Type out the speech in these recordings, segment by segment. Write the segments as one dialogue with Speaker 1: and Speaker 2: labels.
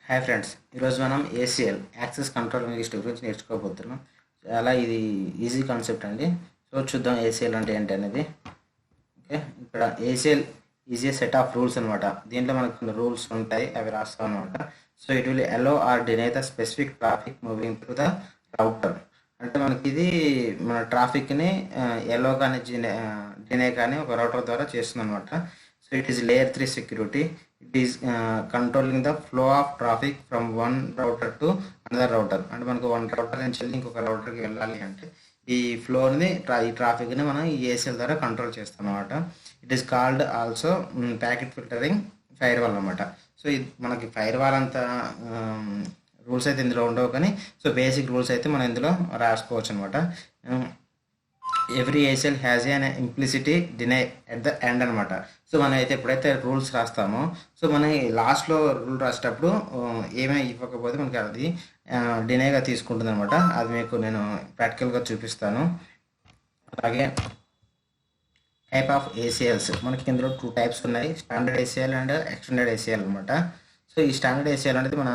Speaker 1: Hi friends, ఈరోజు మనం ACL access control list గురించి నేర్చుకోబోతున్నాం. చాలా ఇది ఈజీ కాన్సెప్ట్ అండి. సో చూద్దాం ఏసీఎల్ అంటే ఏంటి అనేది. ఓకే, ఇక్కడ ACL is set of rules అనమాట. దీంట్లో మనకు కొన్ని రూల్స్ ఉంటాయి, అవి రాస్తాం అనమాట. So it will allow or deny the specific traffic moving through the router. అంటే మనకి ఇది మన ట్రాఫిక్ని ఎలో కానీ డినై కానీ ఒక రౌటర్ ద్వారా చేస్తుంది అనమాట. So it is layer 3 security. It is controlling the flow of traffic from one router to another router. అంటే మనకు వన్ రౌటర్ నుంచి వెళ్ళి ఇంకొక రౌటర్కి వెళ్ళాలి అంటే ఈ ఫ్లోని ఈ ట్రాఫిక్ని మనం ఈ ఏసీఎల్ ద్వారా కంట్రోల్ చేస్తాం అనమాట. It is called also packet filtering fire wall అనమాట. సో ఇది మనకి ఫైర్ వాల్ అంత రూల్స్ అయితే ఇందులో ఉండవు, కానీ సో బేసిక్ రూల్స్ అయితే మనం ఇందులో రాసుకోవచ్చు అనమాట. Every ACL has an implicit deny at the end అనమాట. సో మనం అయితే ఎప్పుడైతే రూల్స్ రాస్తామో, సో మనం లాస్ట్లో రూల్ రాసేటప్పుడు ఏమేమి ఇవ్వకపోతే మనకి అది డినైగా తీసుకుంటుంది అనమాట. అది మీకు నేను ప్రాక్టికల్గా చూపిస్తాను. అలాగే టైప్ ఆఫ్ ఏసీఎల్స్ మనకి ఇందులో 2 టైప్స్ ఉన్నాయి, standard ACL and extended ACL అనమాట. సో ఈ స్టాండర్డ్ ఏసీఎల్ అనేది మన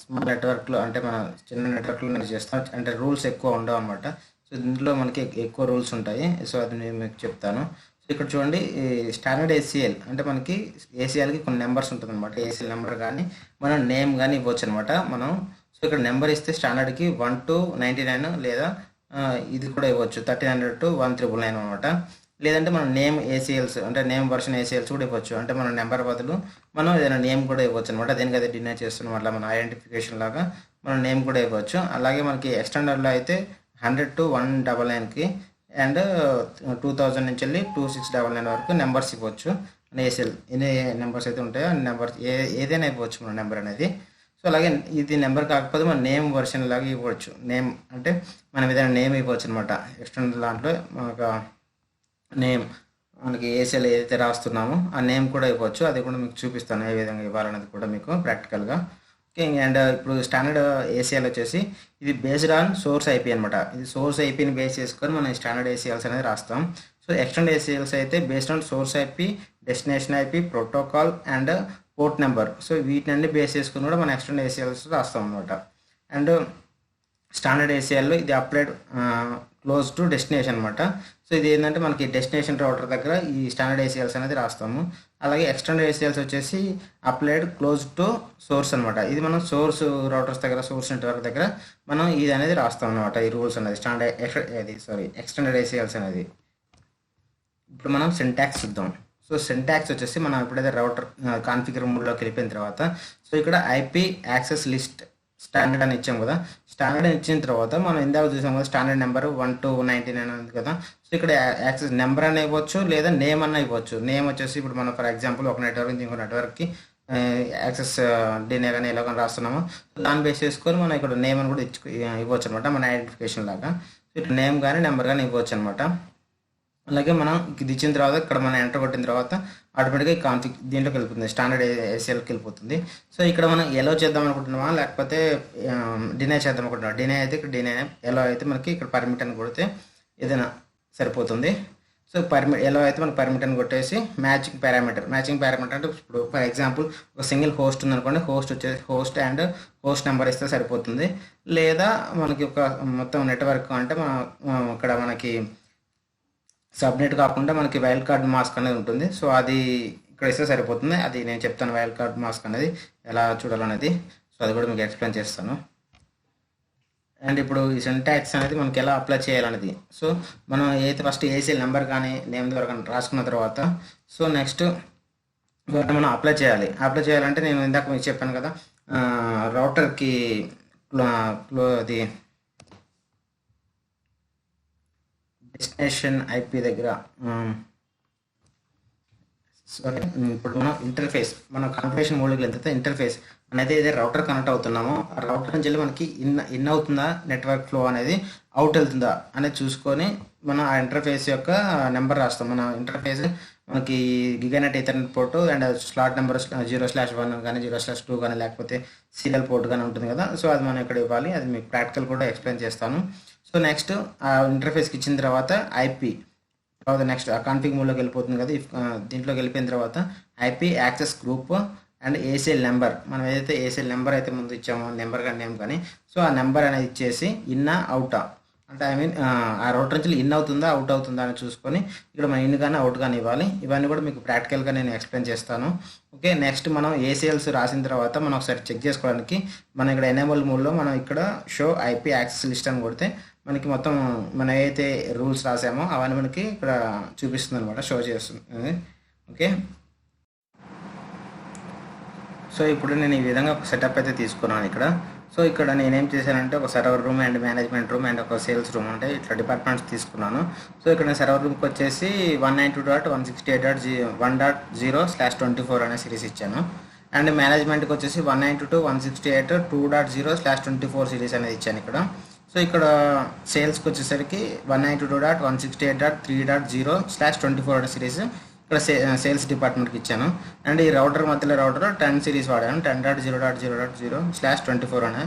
Speaker 1: స్మాల్ నెట్వర్క్లో, అంటే మన చిన్న నెట్వర్క్లో నేను చేస్తాం, అంటే రూల్స్ ఎక్కువ ఉండవు అనమాట. సో ఇందులో మనకి ఎక్కువ రూల్స్ ఉంటాయి. సో అది నేను మీకు చెప్తాను. సో ఇక్కడ చూడండి, స్టాండర్డ్ ఏసీఎల్ అంటే మనకి ఏసీఎల్కి కొన్ని నెంబర్స్ ఉంటుంది అనమాట. ఏసీఎల్ నెంబర్ కానీ మనం నేమ్ కానీ ఇవ్వచ్చు అనమాట మనం. సో ఇక్కడ నెంబర్ ఇస్తే స్టాండర్డ్కి 1 to 99, లేదా ఇది కూడా ఇవ్వచ్చు 1300 to 1999 అనమాట. లేదంటే మనం నేమ్ ఏసీఎల్స్ అంటే నేమ్ వర్షన్ ఏసీఎల్స్ కూడా ఇవ్వచ్చు. అంటే మన నెంబర్ బదులు మనం ఏదైనా నేమ్ కూడా ఇవ్వచ్చు అనమాట. దేనికి అయితే డినై చేస్తున్నాం అట్లా మన ఐడెంటిఫికేషన్ లాగా మనం నేమ్ కూడా ఇవ్వచ్చు. అలాగే మనకి ఎక్స్టెండర్లో అయితే 100 to 199కి అండ్ 2000 నుంచి వెళ్ళి 2699 వరకు నెంబర్స్ ఇవ్వచ్చు. ఏసీఎల్ ఎన్ని నెంబర్స్ అయితే ఉంటాయో నెంబర్ ఏదైనా ఇవ్వచ్చు మన నెంబర్ అనేది. సో అలాగే ఇది నెంబర్ కాకపోతే మన నేమ్ వర్షన్ లాగా ఇవ్వచ్చు. నేమ్ అంటే మనం ఏదైనా నేమ్ ఇవ్వచ్చు అనమాట. ఎక్స్టెండర్ దాంట్లో మనకు నేమ్ మనకి ఏసీఎల్ ఏదైతే రాస్తున్నామో ఆ నేమ్ కూడా ఇవ్వచ్చు. అది కూడా మీకు చూపిస్తాను ఏ విధంగా ఇవ్వాలనేది కూడా మీకు ప్రాక్టికల్గా. ఓకే, అండ్ ఇప్పుడు స్టాండర్డ్ ఏసీఎల్ వచ్చేసి ఇది బేస్డ్ ఆన్ సోర్స్ ఐపీ అనమాట. ఇది సోర్స్ ఐపీని బేస్ చేసుకొని మనం స్టాండర్డ్ ఏసీఎల్స్ అనేది రాస్తాం. సో ఎక్స్టెండ్ ఏసీఎల్స్ అయితే based on source IP, destination IP, protocol and port number. So వీటిని బేస్ చేసుకుని కూడా మనం ఎక్స్టెండ్ ఏసీఎల్స్ రాస్తాం అనమాట. అండ్ స్టాండర్డ్ ఏసీఎల్లో ఇది అప్లైడ్ క్లోజ్ టు డెస్టినేషన్ అనమాట. సో ఇది ఏంటంటే మనకి డెస్టినేషన్ రౌటర్ దగ్గర ఈ స్టాండర్డ్ ఏసీఎల్స్ అనేది రాస్తాము. అలాగే ఎక్స్టెండెడ్ ఏసీఎల్స్ వచ్చేసి అప్లైడ్ క్లోజ్ టు సోర్స్ అనమాట. ఇది మనం సోర్స్ రౌటర్స్ దగ్గర, సోర్స్ నెట్వర్క్ దగ్గర మనం ఇది అనేది రాస్తాం అనమాట. ఈ రూల్స్ అనేది ఎక్స్టెండెడ్ ఏసీఎల్స్ అనేది. ఇప్పుడు మనం సింటాక్స్ చూద్దాం. సో సింటాక్స్ వచ్చేసి మనం ఎప్పుడైతే రౌటర్ కాన్ఫిగర్ మోడ్లోకి వెళ్ళిపోయిన తర్వాత, సో ఇక్కడ ఐపీ యాక్సెస్ లిస్ట్ స్టాండర్డ్ అని ఇచ్చాం కదా. స్టాండర్డ్ అని ఇచ్చిన తర్వాత మనం ఇందాక చూసాం కదా, స్టాండర్డ్ నెంబర్ 1 to 99 ఉంది కదా. సో ఇక్కడ యాక్సెస్ నెంబర్ అని ఇవ్వచ్చు, లేదా నేమ్ అన్న ఇవ్వచ్చు. నేమ్ వచ్చేసి ఇప్పుడు మనం ఫర్ ఎగ్జాంపుల్ ఒక నెట్వర్క్ నుంచి ఇంకో నెట్వర్క్కి యాక్సెస్ డినే కానీ ఎలా కానీ రాస్తున్నామో దాన్ని బేస్ చేసుకొని మనం ఇక్కడ నేమ్ అని కూడా ఇవ్వచ్చు అనమాట, మన ఐడెంటిఫికేషన్ లాగా. సో ఇక్కడ నేమ్ కానీ నెంబర్ కానీ ఇవ్వచ్చు అనమాట. అలాగే మనం ఇది ఇచ్చిన తర్వాత ఇక్కడ మనం ఎంటర్ కొట్టిన తర్వాత ఆటోమేటిక్గా దీంట్లోకి వెళ్ళిపోతుంది, స్టాండర్డ్ ఏసీఎల్కి వెళ్ళిపోతుంది. సో ఇక్కడ మనం ఎలో చేద్దాం అనుకుంటున్నామా, లేకపోతే డినై చేద్దాం అనుకుంటున్నాం. డినై అయితే ఇక్కడ డినై, ఎలో అయితే మనకి ఇక్కడ పర్మిట్ అని కొడితే ఏదైనా సరిపోతుంది. సో ఎలో అయితే మనకి పర్మిట్ అని కొట్టేసి మ్యాచింగ్ పారామీటర్ అంటే ఇప్పుడు ఫర్ ఎగ్జాంపుల్ ఒక సింగిల్ హోస్ట్ ఉందనుకోండి, హోస్ట్ వచ్చేసి హోస్ట్ అండ్ హోస్ట్ నెంబర్ ఇస్తే సరిపోతుంది. లేదా మనకి ఒక మొత్తం నెట్వర్క్ అంటే ఇక్కడ మనకి సబ్నెట్ కాకుండా మనకి వైల్డ్ కార్డ్ మాస్క్ అనేది ఉంటుంది. సో అది ఇక్కడ ఇస్తే సరిపోతుంది. అది నేను చెప్తాను వైల్డ్ కార్డ్ మాస్క్ అనేది ఎలా చూడాలనేది. సో అది కూడా మీకు ఎక్స్ప్లెయిన్ చేస్తాను. అండ్ ఇప్పుడు ఈ సింటాక్స్ అనేది మనకి ఎలా అప్లై చేయాలనేది. సో మనం ఏదైతే ఫస్ట్ ఏసీఎల్ నెంబర్ కానీ నేమ్ ద్వారా కానీ రాసుకున్న తర్వాత, సో నెక్స్ట్ మనం అప్లై చేయాలంటే నేను ఇందాక మీకు చెప్పాను కదా, రౌటర్కి అది డెస్టినేషన్ ఐపీ దగ్గర ఇప్పుడు మనం ఇంటర్ఫేస్, మనం కాన్ఫిగరేషన్ మోడ్కి వెళ్తే ఇంటర్ఫేస్ అనేది ఏదైతే రౌటర్ కనెక్ట్ అవుతున్నామో ఆ రౌటర్ నుంచి వెళ్ళి మనకి ఇన్ అవుతుందా, నెట్వర్క్ ఫ్లో అనేది అవుట్ వెళ్తుందా అనేది చూసుకొని మనం ఆ ఇంటర్ఫేస్ యొక్క నెంబర్ రాస్తాం. మన ఇంటర్ఫేస్ మనకి gigabit Ethernet port and slot number 0/1 కానీ 0/2 కానీ లేకపోతే సీరియల్ పోర్ట్ కానీ ఉంటుంది కదా. సో అది మనం ఇక్కడ ఇవ్వాలి. అది మీకు ప్రాక్టికల్ కూడా ఎక్స్ప్లెయిన్ చేస్తాను. సో నెక్స్ట్ ఆ ఇంటర్ఫేస్కి ఇచ్చిన తర్వాత ఐపీ తర్వాత నెక్స్ట్ ఆ కాన్ఫిగ్ మోడ్లోకి వెళ్ళిపోతుంది కదా. దీంట్లోకి వెళ్ళిపోయిన తర్వాత IP access group and ACL number, మనం ఏదైతే ఏసీఎల్ నెంబర్ అయితే ముందు ఇచ్చామో నెంబర్ కానీ నేమ్ కానీ, సో ఆ నెంబర్ అనేది ఇచ్చేసి ఇన్నా అవుటా అంటే ఐ మీన్ ఆ రౌటర్ నుంచి ఇన్ అవుతుందా అవుట్ అవుతుందా అని చూసుకొని ఇక్కడ మనం ఇన్ కానీ అవుట్ కానీ ఇవ్వాలి. ఇవన్నీ కూడా మీకు ప్రాక్టికల్గా నేను ఎక్స్ప్లెయిన్ చేస్తాను. ఓకే, నెక్స్ట్ మనం ఏసీఎల్స్ రాసిన తర్వాత మనం ఒకసారి చెక్ చేసుకోవడానికి మనం ఇక్కడ ఎనేబుల్ మోడ్లో మనం ఇక్కడ షో ఐపీ యాక్సెస్ లిస్ట్ అని కొడితే మనకి మొత్తం మనం ఏదైతే రూల్స్ రాసామో అవన్నీ మనకి ఇక్కడ చూపిస్తుంది అనమాట, షో చేస్తుంది. ఓకే, సో ఇప్పుడు నేను ఈ విధంగా ఒక సెటప్ అయితే తీసుకున్నాను ఇక్కడ. సో ఇక్కడ నేనేం చేశానంటే ఒక server room and management room and ఒక సేల్స్ రూమ్ అంటే ఇట్లా డిపార్ట్మెంట్స్ తీసుకున్నాను. సో ఇక్కడ నేను సర్వర్ రూమ్కి వచ్చేసి 192.168.1.0/24 అనే సిరీస్ ఇచ్చాను. అండ్ మేనేజ్మెంట్కి వచ్చేసి 192.168.2.0/24 సిరీస్ అనేది ఇచ్చాను ఇక్కడ. సో ఇక్కడ సేల్స్కి వచ్చేసరికి 192.168.3.0/24 అనే సిరీస్ ఇక్కడ సేల్స్ డిపార్ట్మెంట్కి ఇచ్చాను. అండ్ ఈ రౌటర్ మధ్యలో రౌటర్ 10 సిరీస్ వాడాను, 10.0.0.0/24 అనే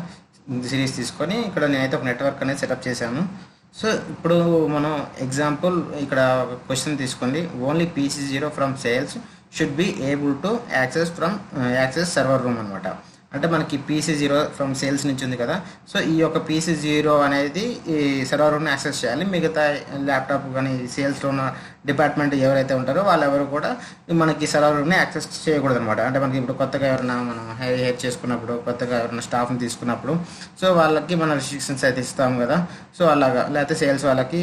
Speaker 1: సిరీస్ తీసుకొని ఇక్కడ నేనైతే ఒక నెట్వర్క్ అనేది సెటప్ చేశాను. సో ఇప్పుడు మనం ఎగ్జాంపుల్ ఇక్కడ ఒక క్వశ్చన్ తీసుకోండి. Only PC0 from sales should be able to access server room అనమాట. అంటే మనకి PC0 ఫ్రమ్ సేల్స్ నుంచి ఉంది కదా, సో ఈ యొక్క PC0 అనేది ఈ సర్వర్ రూమ్ని యాక్సెస్ చేయాలి. మిగతా ల్యాప్టాప్ కానీ సేల్స్లో ఉన్న డిపార్ట్మెంట్ ఎవరైతే ఉంటారో వాళ్ళెవరు కూడా మనకి సర్వర్ రూమ్ని యాక్సెస్ చేయకూడదు అనమాట. అంటే మనకి ఇప్పుడు కొత్తగా ఎవరైనా మనం హైర్ చేసుకున్నప్పుడు, కొత్తగా ఎవరైనా స్టాఫ్ని తీసుకున్నప్పుడు సో వాళ్ళకి మనం రిస్ట్రిక్షన్స్ అయితే ఇస్తాం కదా, సో అలాగా. లేకపోతే సేల్స్ వాళ్ళకి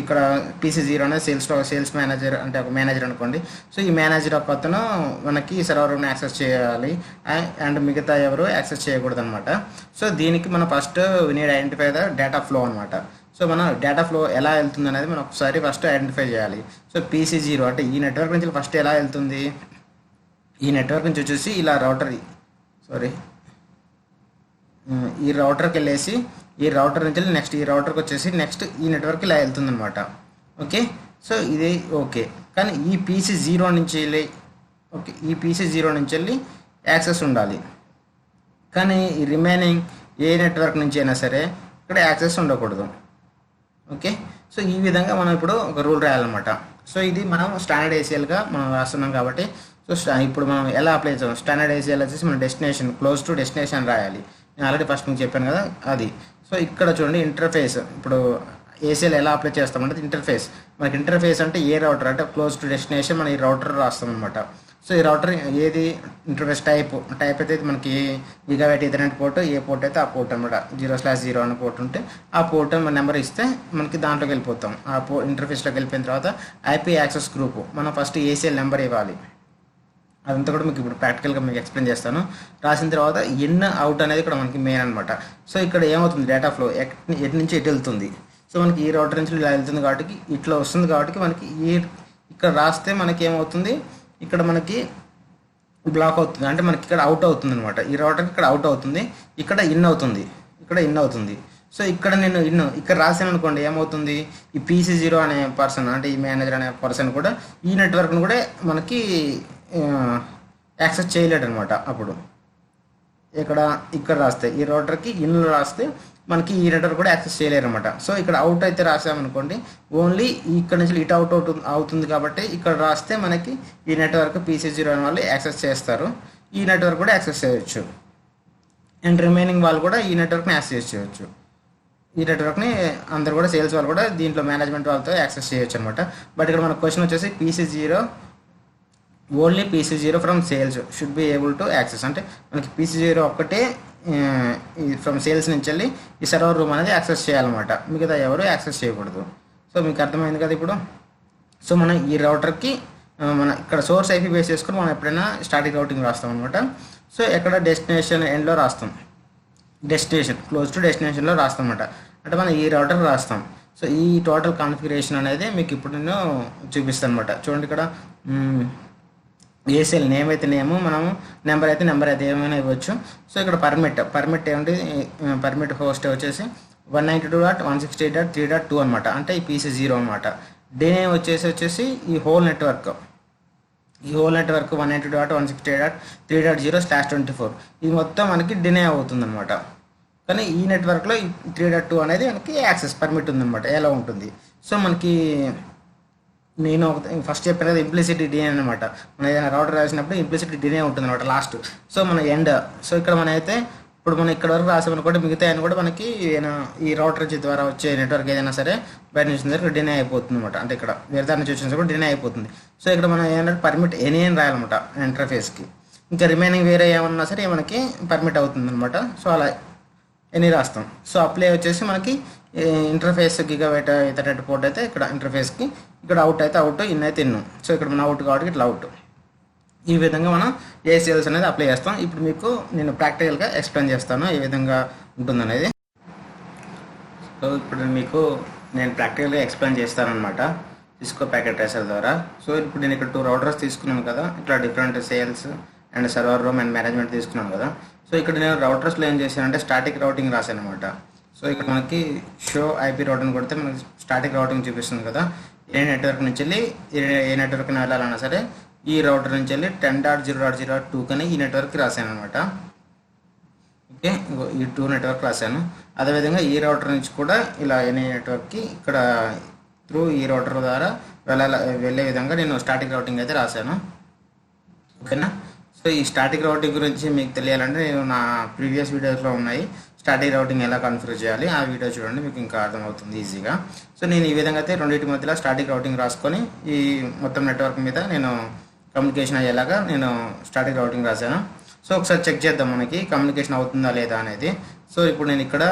Speaker 1: ఇక్కడ PC0 అనేది సేల్స్ మేనేజర్ అంటే ఒక మేనేజర్ అనుకోండి. సో ఈ మేనేజర్ ఒక అతను మనకి సర్వర్ రూమ్ని యాక్సెస్ చేయాలి అండ్ మిగతా ఎవరు యాక్సెస్ చేయకూడదు అనమాట. సో దీనికి మనం first need identify the data flow అనమాట. సో మనం డేటా ఫ్లో ఎలా వెళ్తుంది అనేది మనం ఒకసారి ఫస్ట్ ఐడెంటిఫై చేయాలి. సో PC0 అంటే ఈ నెట్వర్క్ నుంచి ఫస్ట్ ఎలా వెళ్తుంది, ఈ నెట్వర్క్ నుంచి వచ్చేసి ఇలా ఈ రౌటర్కి వెళ్ళేసి ఈ రౌటర్ నుంచి నెక్స్ట్ ఈ రౌటర్కి వచ్చేసి నెక్స్ట్ ఈ నెట్వర్క్ ఇలా వెళ్తుంది అనమాట. ఓకే, సో ఇది ఓకే. కానీ ఈ PC0 నుంచి వెళ్ళి యాక్సెస్ ఉండాలి. కానీ ఈ రిమైనింగ్ ఏ నెట్వర్క్ నుంచి అయినా సరే ఇక్కడ యాక్సెస్ ఉండకూడదు. ఓకే, సో ఈ విధంగా మనం ఇప్పుడు ఒక రూల్ రాయాలన్నమాట. సో ఇది మనం స్టాండర్డ్ ACLగా మనం రాస్తున్నాం కాబట్టి సో ఇప్పుడు మనం ఎలా అప్లై చేస్తాం, స్టాండర్డ్ ACL వచ్చేసి మనం డెస్టినేషన్ క్లోజ్ టు డెస్టినేషన్ రాయాలి. నేను ఆల్రెడీ ఫస్ట్ మీకు చెప్పాను కదా అది. సో ఇక్కడ చూడండి ఇంటర్ఫేస్, ఇప్పుడు ACL ఎలా అప్లై చేస్తామంటే ఇంటర్ఫేస్, మనకి ఇంటర్ఫేస్ అంటే ఏ రౌటర్ అంటే క్లోజ్ టు డెస్టినేషన్ మనం ఈ రౌటర్ రాస్తాం అనమాట. సో ఈ రౌటర్ ఏది ఇంటర్ఫేస్ టైప్ అయితే మనకి గిగాబైట్ ఈథర్నెట్ పోర్ట్, ఏ పోర్ట్ అయితే ఆ పోర్ట్ అనమాట. 0/0 అనే పోర్ట్ ఉంటే ఆ పోర్ట్ మన నెంబర్ ఇస్తే మనకి దాంట్లోకి వెళ్ళిపోతాం. ఆ ఇంటర్ఫేస్లోకి వెళ్ళిపోయిన తర్వాత IP యాక్సెస్ గ్రూప్ మనం ఫస్ట్ ACL నెంబర్ ఇవ్వాలి. అదంతా కూడా మీకు ఇప్పుడు ప్రాక్టికల్గా మీకు ఎక్స్ప్లెయిన్ చేస్తాను. రాసిన తర్వాత ఇన్ అవుట్ అనేది ఇక్కడ మనకి మెయిన్ అనమాట. సో ఇక్కడ ఏమవుతుంది, డేటా ఫ్లో ఎటు నుంచి ఎటు వెళ్తుంది. సో మనకి ఈ రౌటర్ నుంచి ఇలా వెళ్తుంది కాబట్టి ఇట్లా వస్తుంది కాబట్టి మనకి ఇక్కడ రాస్తే మనకి ఏమవుతుంది, ఇక్కడ మనకి బ్లాక్ అవుతుంది, అంటే మనకి ఇక్కడ అవుట్ అవుతుంది అనమాట. ఈ రౌటర్కి ఇక్కడ అవుట్ అవుతుంది, ఇక్కడ ఇన్ అవుతుంది. సో ఇక్కడ నేను ఇక్కడ రాశాను అనుకోండి, ఏమవుతుంది, ఈ PC0 అనే పర్సన్ అంటే ఈ మేనేజర్ అనే పర్సన్ కూడా ఈ నెట్వర్క్ను కూడా మనకి యాక్సెస్ చేయలేడు అనమాట. అప్పుడు ఇక్కడ రాస్తే ఈ రౌటర్కి ఇన్లో రాస్తే మనకి ఈ నెట్వర్క్ కూడా యాక్సెస్ చేయలేరు అనమాట. సో ఇక్కడ అవుట్ అయితే రాసామనుకోండి, ఓన్లీ ఇక్కడ నుంచి ఇటు అవుట్ అవుతుంది కాబట్టి ఇక్కడ రాస్తే మనకి ఈ నెట్వర్క్ PC0 అనే వాళ్ళు యాక్సెస్ చేస్తారు, ఈ నెట్వర్క్ కూడా యాక్సెస్ చేయొచ్చు. అండ్ రిమైనింగ్ వాళ్ళు కూడా ఈ నెట్వర్క్ని యాక్సెస్ చేయొచ్చు. ఈ నెట్వర్క్ని అందరు కూడా సేల్స్ వాళ్ళు కూడా దీంట్లో మేనేజ్మెంట్ వాళ్ళతో యాక్సెస్ చేయొచ్చు అనమాట. బట్ ఇక్కడ మన క్వశ్చన్ వచ్చేసి only PC0 from sales should be able to access, అంటే మనకి PC0 ఒక్కటే ఫ్రమ్ సేల్స్ నుంచి వెళ్ళి ఈ సర్వర్ రూమ్ అనేది యాక్సెస్ చేయాలన్నమాట, మిగతా ఎవరు యాక్సెస్ చేయకూడదు. సో మీకు అర్థమైంది కదా ఇప్పుడు. సో మనం ఈ రౌటర్కి మన ఇక్కడ సోర్స్ IP బేస్ చేసుకొని మనం ఎప్పుడైనా స్టాటిక్ రౌటింగ్ రాస్తాం అనమాట. సో ఎక్కడ డెస్టినేషన్ ఎండ్లో రాస్తాం, డెస్టినేషన్ క్లోజ్ టు డెస్టినేషన్లో రాస్తాం అనమాట. అంటే మనం ఈ రౌటర్ రాస్తాం. సో ఈ టోటల్ కాన్ఫిగరేషన్ అనేది మీకు ఇప్పుడు నేను చూపిస్తాను అనమాట. చూడండి ఇక్కడ ACL నేమ్ అయితే నేము, మనము నెంబర్ అయితే ఏమైనా ఇవ్వచ్చు. సో ఇక్కడ పర్మిట్ ఏమిటి, పర్మిట్ హోస్ట్ వచ్చేసి 192.168.3.2 అనమాట, అంటే ఈ PC0 అనమాట. డినేమ్ వచ్చేసి ఈ హోల్ నెట్వర్క్ 192.168.3.0/24 ఇది మొత్తం మనకి డినే అవుతుంది అనమాట. కానీ ఈ నెట్వర్క్లో 3.2 అనేది మనకి యాక్సెస్ పర్మిట్ ఉందన్నమాట, ఎలా ఉంటుంది. సో మనకి నేను ఫస్ట్ చెప్పాను కదా ఇంప్లిసిట్ డినే అనమాట. మనం ఏదైనా రౌటర్ రాసినప్పుడు ఇంప్లిసిట్ డినే ఉంటుంది అనమాట లాస్ట్. సో మన ఎండ్. సో ఇక్కడ మన అయితే ఇప్పుడు మనం ఇక్కడ వరకు రాసామనుకోండి, మిగతా అని కూడా మనకి ఈ రౌటర్ ద్వారా వచ్చే నెట్వర్క్ ఏదైనా సరే బయట నుంచి దగ్గర డినే అయిపోతుంది అనమాట. అంటే ఇక్కడ వేరే దాని నుంచి వచ్చిన కూడా డినే అయిపోతుంది. సో ఇక్కడ మనం ఏంటంటే పర్మిట్ ఎనీ అని రాయాలన్నమాట ఇంటర్ఫేస్కి. ఇంకా రిమైనింగ్ వేరే ఏమన్నా సరే మనకి పర్మిట్ అవుతుంది అనమాట. సో అలా ఎన్ని రాస్తాం. సో అప్లై వచ్చేసి మనకి ఇంటర్ఫేస్ గిగాబైట్ ఇతర పోర్ట్ అయితే ఇక్కడ ఇంటర్ఫేస్కి, ఇక్కడ అవుట్ అయితే అవుట్, ఇన్ అయితే ఇన్. సో ఇక్కడ మన అవుట్ కాబట్టి ఇట్లా అవుట్. ఈ విధంగా మనం ఏసీఎల్స్ అనేది అప్లై చేస్తాం. ఇప్పుడు మీకు నేను ప్రాక్టికల్గా ఎక్స్ప్లెయిన్ చేస్తాను ఏ విధంగా ఉంటుందనేది. సో ఇప్పుడు మీకు నేను ప్రాక్టికల్గా ఎక్స్ప్లెయిన్ చేస్తాను అనమాట సిస్కో ప్యాకెట్ ట్రేసర్ ద్వారా. సో ఇప్పుడు నేను ఇక్కడ 2 రౌటర్స్ తీసుకున్నాను కదా, ఇట్లా different sales and server room and management తీసుకున్నాను కదా. సో ఇక్కడ నేను రౌటర్స్లో ఏం చేశానంటే స్టాటిక్ రౌటింగ్ రాశాను అనమాట. సో ఇక్కడ మనకి షో ఐపీ రౌటింగ్ కొడితే మనకి స్టాటిక్ రౌటింగ్ చూపిస్తుంది కదా. ఏ నెట్వర్క్ నుంచి వెళ్ళి ఏ నెట్వర్క్ని వెళ్ళాలన్నా సరే ఈ రౌటర్ నుంచి వెళ్ళి 10.0.0.2 కని ఈ నెట్వర్క్కి రాశాను అనమాట. ఓకే, ఈ 2 నెట్వర్క్ రాశాను. అదేవిధంగా ఈ రౌటర్ నుంచి కూడా ఇలా ఎనీ నెట్వర్క్కి ఇక్కడ త్రూ ఈ రౌటర్ ద్వారా వెళ్ళే విధంగా నేను స్టాటిక్ రౌటింగ్ అయితే రాశాను. ఓకేనా. సో ఈ స్టాటిక్ రౌటింగ్ గురించి మీకు తెలియాలంటే నేను నా ప్రీవియస్ వీడియోస్లో ఉన్నాయి, స్టాటిక్ రౌటింగ్ ఎలా కన్ఫిగర్ చేయాలి ఆ వీడియో చూడండి, మీకు ఇంకా అర్థమవుతుంది ఈజీగా. సో నేను ఈ విధంగా అయితే రెండింటి మధ్యలో స్టాటిక్ రౌటింగ్ రాసుకొని ఈ మొత్తం నెట్వర్క్ మీద నేను కమ్యూనికేషన్ అయ్యేలాగా నేను స్టాటిక్ రౌటింగ్ రాశాను. సో ఒకసారి చెక్ చేద్దాం మనకి కమ్యూనికేషన్ అవుతుందా లేదా అనేది. సో ఇప్పుడు నేను ఇక్కడ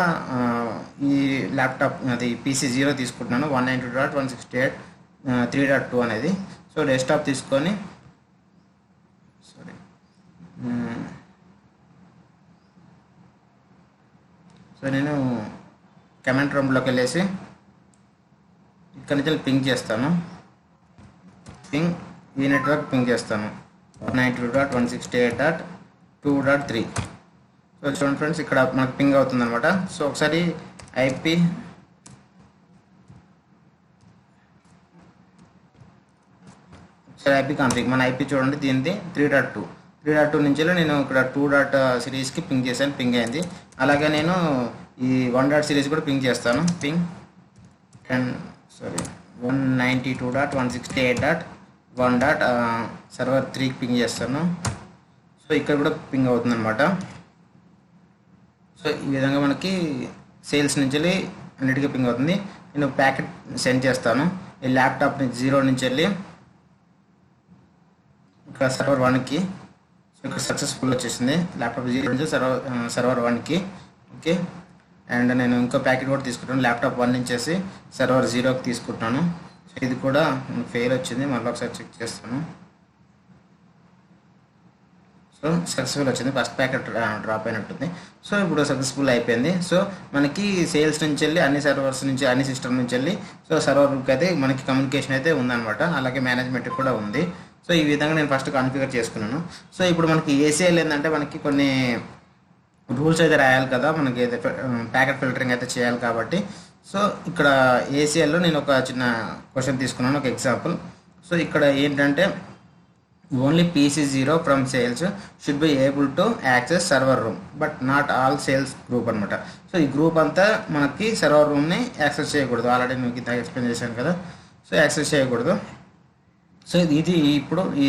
Speaker 1: ఈ ల్యాప్టాప్ అది PC0 తీసుకుంటున్నాను, 192.168.3.2 అనేది. సో డెస్క్టాప్ తీసుకొని సో నేను కమాండ్ రూమ్లోకి వెళ్ళేసి ఇక్కడ నుంచి పింగ్ చేస్తాను. ఈ నెట్వర్క్ పింగ్ చేస్తాను 192.168.2.3. సో చూడండి ఫ్రెండ్స్, ఇక్కడ మనకు పింగ్ అవుతుంది అనమాట. సో ఒకసారి ఐపీ కాన్ఫిగ్ మన ఐపీ చూడండి, దీనిది 3.2 నుంచి నేను ఇక్కడ 2. సిరీస్కి పింగ్ చేశాను, పింగ్ అయింది. అలాగే నేను ఈ 1. సిరీస్ కూడా పింగ్ చేస్తాను. పింగ్ 192.168.1. సర్వర్ 3కి పింగ్ చేస్తాను. సో ఇక్కడ కూడా పింగ్ అవుతుంది అనమాట. సో ఈ విధంగా మనకి సేల్స్ నుంచి వెళ్ళి అన్నిటికీ పింగ్ అవుతుంది. నేను ప్యాకెట్ సెండ్ చేస్తాను ఈ ల్యాప్టాప్ నుంచి 0 నుంచి వెళ్ళి ఇక్కడ సర్వర్ 1కి. సో ఇక్కడ సక్సెస్ఫుల్ వచ్చేసింది ల్యాప్టాప్ 0 నుంచి సర్వర్ 1కి. ఓకే, అండ్ నేను ఇంకో ప్యాకెట్ కూడా తీసుకుంటాను, ల్యాప్టాప్ 1 నుంచి సర్వర్ 0కి తీసుకుంటున్నాను. సో ఇది కూడా ఫెయిల్ వచ్చింది, మళ్ళీ ఒకసారి చెక్ చేస్తాను. సో సక్సెస్ఫుల్ వచ్చింది, ఫస్ట్ ప్యాకెట్ డ్రాప్ అయినట్టుంది. సో ఇప్పుడు సక్సెస్ఫుల్ అయిపోయింది. సో మనకి సేల్స్ నుంచి వెళ్ళి అన్ని సర్వర్స్ నుంచి అన్ని సిస్టమ్ నుంచి వెళ్ళి సో సర్వర్కి అయితే మనకి కమ్యూనికేషన్ అయితే ఉందన్నమాట. అలాగే మేనేజ్మెంట్ కూడా ఉంది. సో ఈ విధంగా నేను ఫస్ట్ కాన్ఫిగర్ చేసుకున్నాను. సో ఇప్పుడు మనకి ఏసీఎల్ ఏంటంటే మనకి కొన్ని రూల్స్ అయితే రాయాలి కదా, మనకి అయితే ప్యాకెట్ ఫిల్టరింగ్ అయితే చేయాలి కాబట్టి. సో ఇక్కడ ఏసీఎల్లో నేను ఒక చిన్న క్వశ్చన్ తీసుకున్నాను, ఒక ఎగ్జాంపుల్. సో ఇక్కడ ఏంటంటే only PC0 from sales should be able to access server room but not all sales group అనమాట. సో ఈ గ్రూప్ అంతా మనకి సర్వర్ రూమ్ని యాక్సెస్ చేయకూడదు. ఆల్రెడీ మీకు ఇంత ఎక్స్ప్లెయిన్ చేశాను కదా. సో యాక్సెస్ చేయకూడదు. సో ఇది ఇప్పుడు ఈ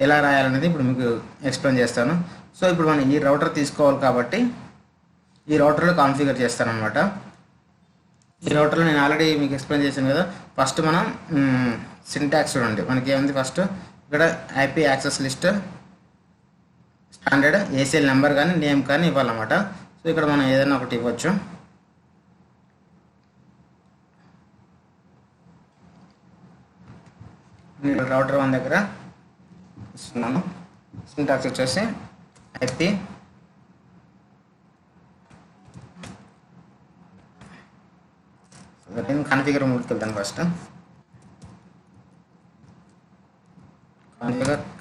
Speaker 1: ఎలా రాయాలనేది ఇప్పుడు మీకు ఎక్స్ప్లెయిన్ చేస్తాను. సో ఇప్పుడు మనం ఈ రౌటర్ తీసుకోవాలి కాబట్టి ఈ రౌటర్లో కాన్ఫిగర్ చేస్తాను అనమాట. ఈ రౌటర్లో నేను ఆల్రెడీ మీకు ఎక్స్ప్లెయిన్ చేశాను కదా. ఫస్ట్ మనం సింటాక్స్ చూడండి, మనకి ఏముంది ఫస్ట్ ఇక్కడ IP access list standard ACL number కానీ నేమ్ కానీ ఇవ్వాలన్నమాట. సో ఇక్కడ మనం ఏదైనా ఒకటి ఇవ్వచ్చు. రౌటర్ 1 దగ్గర ఇస్తున్నాను. సింటాక్స్ వచ్చేసి ఐపీ నేను కాన్ఫిగర్ మూడ్కి వెళ్తాను. First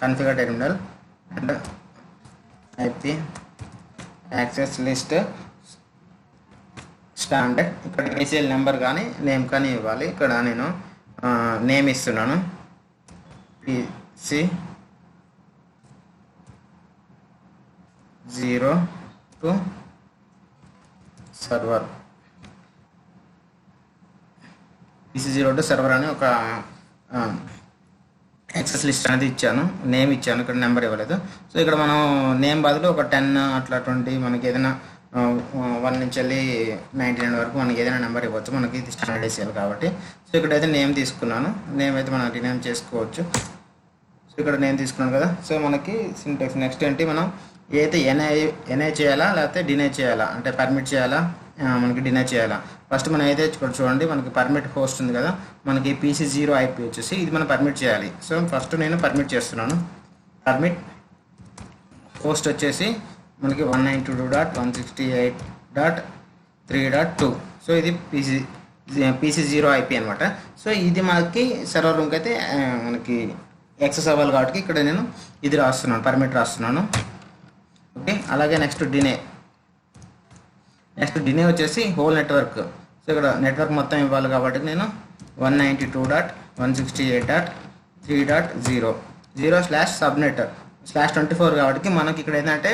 Speaker 1: configure terminal and IP access list standard. ఇక్కడ ఏసీఎల్ నెంబర్ కానీ నేమ్ కానీ ఇవ్వాలి. ఇక్కడ నేను నేమ్ ఇస్తున్నాను PC0 టు సర్వర్ అని ఒక యాక్సెస్ లిస్ట్ అనేది ఇచ్చాను, నేమ్ ఇచ్చాను, ఇక్కడ నెంబర్ ఇవ్వలేదు. సో ఇక్కడ మనం నేమ్ బదులు ఒక 10 అట్లా 20 మనకి ఏదైనా 1 నుంచి వెళ్ళి 99 వరకు మనకి ఏదైనా నెంబర్ ఇవ్వచ్చు, మనకి ఇది స్టాండర్డ్ ACL కాబట్టి. సో ఇక్కడైతే నేమ్ తీసుకున్నాను, నేమ్ అయితే మనం రీనేమ్ చేసుకోవచ్చు. సో ఇక్కడ నేమ్ తీసుకున్నాను కదా. సో మనకి సింటాక్స్ నెక్స్ట్ ఏంటి, మనం ఏదైతే ఎన్ఐ చేయాలా లేకపోతే డినై చేయాలా, అంటే పర్మిట్ చేయాలా మనకి డినై చేయాలా. ఫస్ట్ మనం అయితే ఇక్కడ చూడండి, మనకి పర్మిట్ హోస్ట్ ఉంది కదా, మనకి PC0 IP వచ్చేసి ఇది మనం పర్మిట్ చేయాలి. సో ఫస్ట్ నేను పర్మిట్ చేస్తున్నాను. పర్మిట్ హోస్ట్ వచ్చేసి మనకి 192.168.3.2. సో ఇది PC0 IP అనమాట. సో ఇది మనకి సర్వర్ రూమ్కి అయితే మనకి యాక్సెస్ అవ్వాలి కాబట్టి ఇక్కడ నేను ఇది రాస్తున్నాను, పర్మిట్ రాస్తున్నాను. ఓకే, అలాగే నెక్స్ట్ డినే వచ్చేసి హోల్ నెట్వర్క్. సో ఇక్కడ నెట్వర్క్ మొత్తం ఇవ్వాలి కాబట్టి నేను 192.168.3.0 /subnet/24 కాబట్టి మనకి ఇక్కడ ఏంటంటే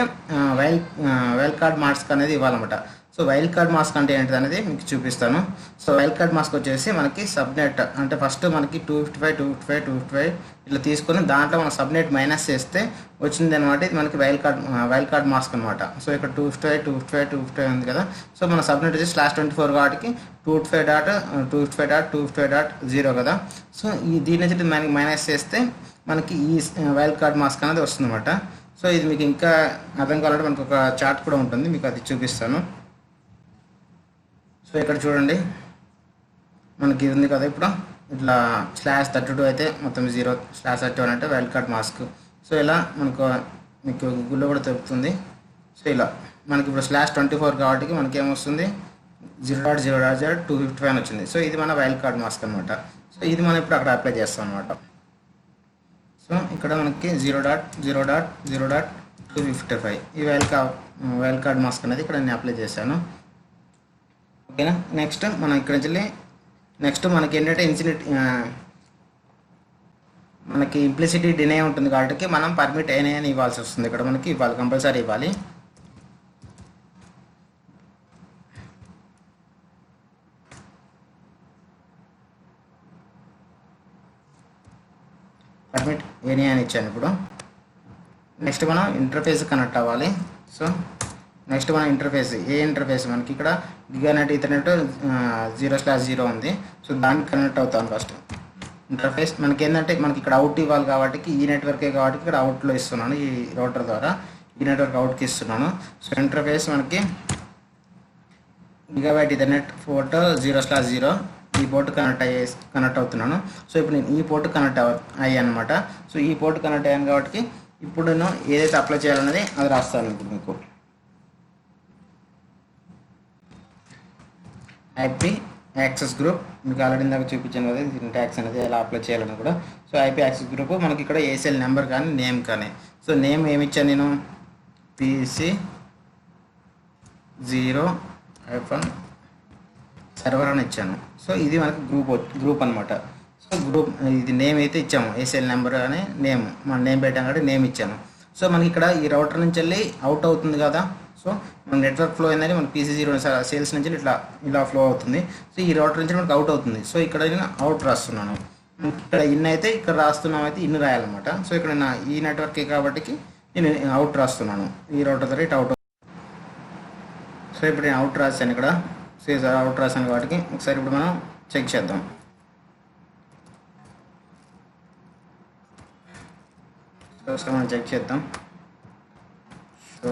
Speaker 1: వైల్డ్ కార్డ్ మాస్క్ అనేది ఇవ్వాలన్నమాట. సో వైల్డ్ కార్డ్ మాస్క్ అంటే ఏంటిది అనేది మీకు చూపిస్తాను. సో వైల్డ్ కార్డ్ మాస్క్ వచ్చేసి మనకి సబ్నెట్ అంటే ఫస్ట్ మనకి 255 ఇట్లా తీసుకొని దాంట్లో మనం సబ్నెట్ మైనస్ చేస్తే వచ్చింది అనమాట. ఇది మనకి వైల్డ్ కార్డ్ మాస్క్ అనమాట. సో ఇక్కడ 255 ఉంది కదా. సో మన సబ్నెట్ వచ్చేసి /24 కాబట్టి 255.255.255.0 కదా. సో దీని నుంచి మనకి మైనస్ చేస్తే మనకి ఈ వైల్డ్ కార్డ్ మాస్క్ అనేది వస్తుంది అనమాట. సో ఇది మీకు ఇంకా అర్థం కావాలంటే మనకు ఒక చార్ట్ కూడా ఉంటుంది, మీకు అది చూపిస్తాను. సో ఇక్కడ చూడండి, మనకి ఇది ఉంది కదా, ఇప్పుడు ఇట్లా /32 అయితే మొత్తం 0, /31 అంటే వైల్డ్ కార్డ్ మాస్క్. సో ఇలా మీకు గూగుల్లో కూడా దొరుకుతుంది. సో ఇలా మనకి ఇప్పుడు /24 కాబట్టి మనకి ఏమొస్తుంది 0.0.255 వచ్చింది. సో ఇది మన వైల్డ్ కార్డ్ మాస్క్ అనమాట. సో ఇది మనం ఇప్పుడు అక్కడ అప్లై చేస్తాం అనమాట. సో ఇక్కడ మనకి 0.0.0.255 ఈ వైల్డ్ కార్డ్ మాస్క్ అనేది ఇక్కడ నేను అప్లై చేశాను. ఓకేనా. నెక్స్ట్ మనం ఇక్కడ నుంచి నెక్స్ట్ మనకి ఏంటంటే మనకి ఇంప్లిసిటీ డినే ఉంటుంది కాబట్టి మనం పర్మిట్ అయినా అని ఇవ్వాల్సి వస్తుంది. ఇక్కడ మనకి ఇవ్వాలి, కంపల్సరీ ఇవ్వాలి. పర్మిట్ ఏని అని ఇచ్చాను. ఇప్పుడు నెక్స్ట్ మనం ఇంటర్ఫేస్ కనెక్ట్ అవ్వాలి. సో నెక్స్ట్ మన ఇంటర్ఫేస్ మనకి ఇక్కడ గిగానెట్ ఈథర్నెట్ 0/0 ఉంది. సో దానికి కనెక్ట్ అవుతాను. ఫస్ట్ ఇంటర్ఫేస్ మనకి ఏంటంటే మనకి ఇక్కడ అవుట్ ఇవ్వాలి కాబట్టి ఈ నెట్వర్కే కాబట్టి ఇక్కడ అవుట్లో ఇస్తున్నాను, ఈ రౌటర్ ద్వారా ఈ నెట్వర్క్ అవుట్కి ఇస్తున్నాను. సో ఇంటర్ఫేస్ మనకి గిగాబైట్ ఈథర్నెట్ పోర్ట్ 0/0 ఈ పోర్ట్ కనెక్ట్ అవుతున్నాను. సో ఇప్పుడు నేను ఈ పోర్ట్ కనెక్ట్ అయ్యాను అనమాట. సో ఈ పోర్ట్ కనెక్ట్ అయ్యాను కాబట్టి ఇప్పుడు నేను ఏదైతే అప్లై చేయాలన్నది అది రాస్తాను. ఇప్పుడు మీకు IP యాక్సెస్ గ్రూప్ మీకు ఆల్రెడీ ఇందాక చూపించాను కదా, సింటాక్స్ అనేది ఎలా అప్లై చేయాలని కూడా. సో IP యాక్సెస్ గ్రూప్ మనకి ఇక్కడ ACL నెంబర్ కానీ నేమ్ కానీ. సో నేమ్ ఏమి ఇచ్చాను నేను, PC0 సర్వర్ అని ఇచ్చాను. సో ఇది మనకి గ్రూప్ అనమాట. సో గ్రూప్ ఇది నేమ్ అయితే ఇచ్చాము, ACL నెంబర్ అని నేమ్ మన నేమ్ పెట్టాం కాబట్టి నేమ్ ఇచ్చాను. సో మనకి ఇక్కడ ఈ రౌటర్ నుంచి వెళ్ళి అవుట్ అవుతుంది కదా. సో మన నెట్వర్క్ ఫ్లో ఏంటంటే మన PC0 సేల్స్ నుంచి ఇలా ఫ్లో అవుతుంది. సో ఈ రౌటర్ నుంచి మనకు అవుట్ అవుతుంది. సో ఇక్కడ నేను అవుట్ రాస్తున్నాను. ఇక్కడ ఇన్ అయితే ఇక్కడ రాస్తున్నాం, అయితే ఇన్ రాయాలన్నమాట. సో ఇక్కడ ఈ నెట్వర్క్ కాబట్టి నేను అవుట్ రాస్తున్నాను, ఈ రౌటర్ ద్వారా ఇటు అవుట్. సో ఇప్పుడు నేను అవుట్ రాశాను, ఇక్కడ అవుట్ రాశాను కాబట్టి ఒకసారి ఇప్పుడు మనం చెక్ చేద్దాం. సో ఒకసారి మనం చెక్ చేద్దాం. So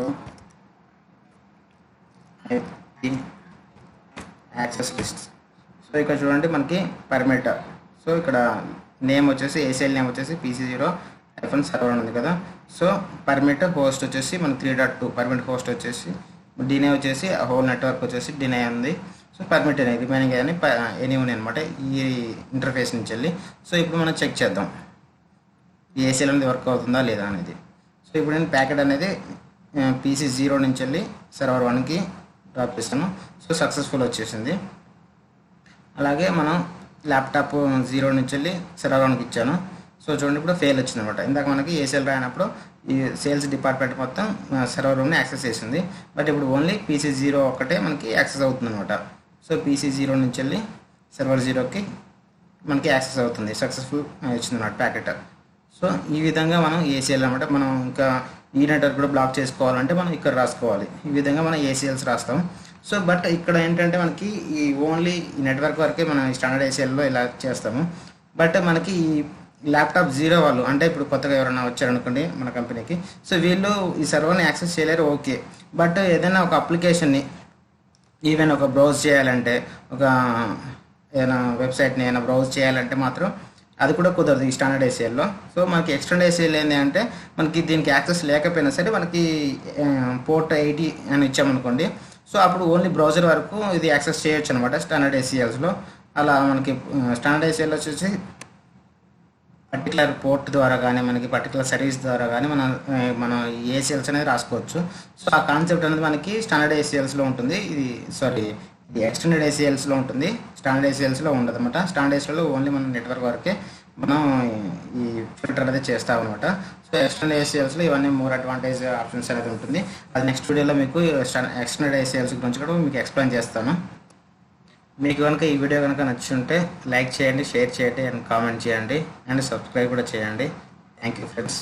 Speaker 1: access list. సో ఇక్కడ చూడండి మనకి పర్మిట్. సో ఇక్కడ నేమ్ వచ్చేసి ACL నేమ్ వచ్చేసి PC0 సర్వర్ ఉంది కదా. సో పర్మిట్ హోస్ట్ వచ్చేసి మన 3.2 పర్మిట్ హోస్ట్ వచ్చేసి డినే వచ్చేసి హోల్ నెట్వర్క్ వచ్చేసి డినే ఉంది. సో పర్మిట్ అనేది రిమైనింగ్ అని ఎనీ ఉన్నాయి అనమాట ఈ ఇంటర్ఫేస్ నుంచి వెళ్ళి. సో ఇప్పుడు మనం చెక్ చేద్దాం ఈ ACL అనేది వర్క్ అవుతుందా లేదా అనేది. సో ఇప్పుడు నేను ప్యాకెట్ అనేది PC0 నుంచి వెళ్ళి సర్వర్ 1కి డ్రాప్ చేస్తాను. సో సక్సెస్ఫుల్ వచ్చేసింది. అలాగే మనం ల్యాప్టాప్ 0 నుంచి వెళ్ళి సర్వర్ 1కి ఇచ్చాను. సో చూడండి ఇప్పుడు ఫెయిల్ వచ్చింది అనమాట. ఇందాక మనకి ACL రాయినప్పుడు ఈ సేల్స్ డిపార్ట్మెంట్ మొత్తం సర్వర్ రూమ్ని యాక్సెస్ చేసింది. బట్ ఇప్పుడు ఓన్లీ PC0 ఒక్కటే మనకి యాక్సెస్ అవుతుంది అనమాట. సో PC0 నుంచి వెళ్ళి సర్వర్ 0కి మనకి యాక్సెస్ అవుతుంది, సక్సెస్ఫుల్ వచ్చింది అన్నమాట ప్యాకెట్. సో ఈ విధంగా మనం ఏసీఎల్ అనమాట. మనం ఇంకా ఈ నెట్వర్క్ కూడా బ్లాక్ చేసుకోవాలంటే మనం ఇక్కడ రాసుకోవాలి. ఈ విధంగా మనం ఏసీఎల్స్ రాస్తాం. సో బట్ ఇక్కడ ఏంటంటే మనకి ఈ ఓన్లీ ఈ నెట్వర్క్ వరకే మనం స్టాండర్డ్ ఏసీఎల్లో ఇలా చేస్తాము. బట్ మనకి ఈ ల్యాప్టాప్ జీరో వాళ్ళు అంటే ఇప్పుడు కొత్తగా ఎవరైనా వచ్చారనుకోండి మన కంపెనీకి, సో వీళ్ళు ఈ సర్వర్ని యాక్సెస్ చేయలేరు, ఓకే. బట్ ఏదైనా ఒక అప్లికేషన్ని ఈవెన్ ఒక బ్రౌజ్ చేయాలంటే, ఒక ఏదైనా వెబ్సైట్ని ఏదైనా బ్రౌజ్ చేయాలంటే మాత్రం అది కూడా కుదరదు ఈ స్టాండర్డ్ ఏసీఎల్లో. సో మనకి ఎక్స్టెండ్ ఏసీఎల్ ఏంటి అంటే మనకి దీనికి యాక్సెస్ లేకపోయినా సరే మనకి పోర్ట్ 80 అని ఇచ్చామనుకోండి, సో అప్పుడు ఓన్లీ బ్రౌజర్ వరకు ఇది యాక్సెస్ చేయొచ్చు అనమాట స్టాండర్డ్ ఏసీఎల్స్లో. అలా మనకి స్టాండర్డ్ ఏసీఎల్ వచ్చేసి పర్టికులర్ పోర్ట్ ద్వారా కానీ మనకి పర్టికులర్ సర్వీస్ ద్వారా కానీ మనం ఏసీఎల్స్ అనేది రాసుకోవచ్చు. సో ఆ కాన్సెప్ట్ అనేది మనకి స్టాండర్డ్ ఏసీఎల్స్లో ఉంటుంది. ఇది ఎక్స్టెండెడ్ ఏసీఎల్స్లో ఉంటుంది, స్టాండర్డ్ ఏసీఎల్స్లో ఉండదు అనమాట. స్టాండర్డ్ ఏసీఎల్లో ఓన్లీ మన నెట్వర్క్ వరకే మనం ఈ ఫిల్టర్ అనేది చేస్తాం అనమాట. సో ఎక్స్టెండెడ్ ఏసీఎల్స్లో ఇవన్నీ మోర్ అడ్వాంటేజ్ ఆప్షన్స్ అనేది ఉంటుంది. అది నెక్స్ట్ వీడియోలో మీకు ఎక్స్టెండెడ్ ఏసీఎల్స్ గురించి కూడా మీకు ఎక్స్ప్లెయిన్ చేస్తాను. మీకు కనుక ఈ వీడియో కనుక నచ్చుంటే లైక్ చేయండి, షేర్ చేయండి అండ్ కామెంట్ చేయండి అండ్ సబ్స్క్రైబ్ కూడా చేయండి. Thank you friends.